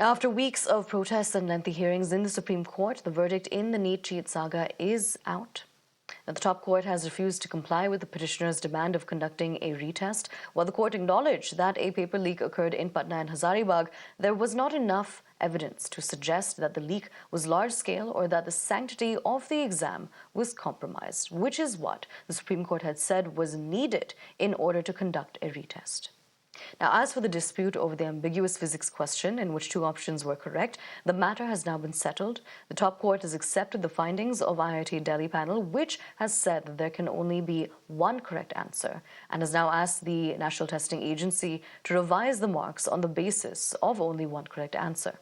After weeks of protests and lengthy hearings in the Supreme Court, the verdict in the NEET cheat saga is out. Now, the top court has refused to comply with the petitioner's demand of conducting a retest. While the court acknowledged that a paper leak occurred in Patna and Hazaribagh, there was not enough evidence to suggest that the leak was large-scale or that the sanctity of the exam was compromised, which is what the Supreme Court had said was needed in order to conduct a retest. Now, as for the dispute over the ambiguous physics question, in which two options were correct, the matter has now been settled. The top court has accepted the findings of IIT Delhi panel, which has said that there can only be one correct answer, and has now asked the National Testing Agency to revise the marks on the basis of only one correct answer.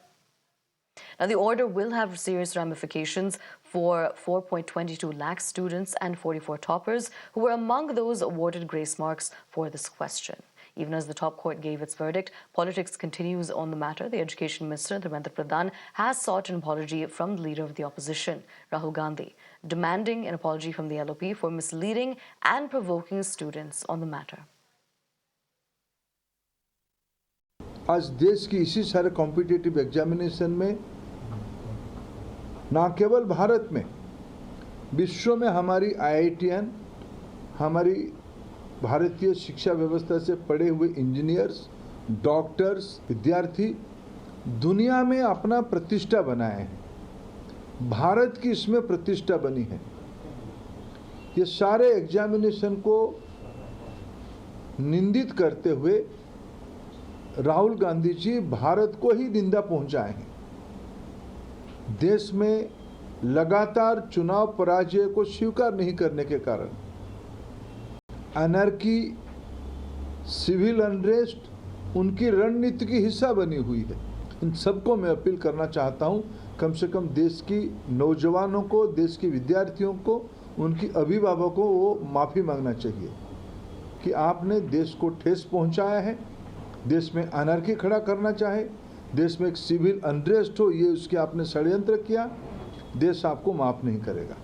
Now, the order will have serious ramifications for 4.22 lakh students and 44 toppers who were among those awarded grace marks for this question. Even as the top court gave its verdict, politics continues on the matter. The Education Minister, Dharmendra Pradhan, has sought an apology from the leader of the opposition, Rahul Gandhi, demanding an apology from the LOP for misleading and provoking students on the matter. आज देश की इसी सारे competitive examination में ना केवल भारत में, विश्व में हमारी आईआईटीएन, हमारी भारतीय शिक्षा व्यवस्था से पढ़े हुए इंजीनियर्स, डॉक्टर्स, विद्यार्थी दुनिया में अपना प्रतिष्ठा बनाए हैं। भारत की इसमें प्रतिष्ठा बनी है। ये सारे एग्जामिनेशन को निंदित करते हुए राहुल गांधी जी भारत को ही निंदा पहुंचाए हैं। देश में लगातार चुनाव पराजय को स्वीकार नहीं करने के कारण एनर्की, सिविल अनरेस्ट उनकी रणनीति की हिस्सा बनी हुई है। इन सबको मैं अपील करना चाहता हूं, कम से कम देश की नौजवानों को, देश के विद्यार्थियों को, उनकी अभिभावकों को वो माफ़ी मांगना चाहिए कि आपने देश को ठेस पहुंचाया है, देश में अनर्की खड़ा करना चाहे, देश में एक सिविल अनरेस्ट हो, ये उसके आपने षड्यंत्र किया, देश आपको माफ़ नहीं करेगा।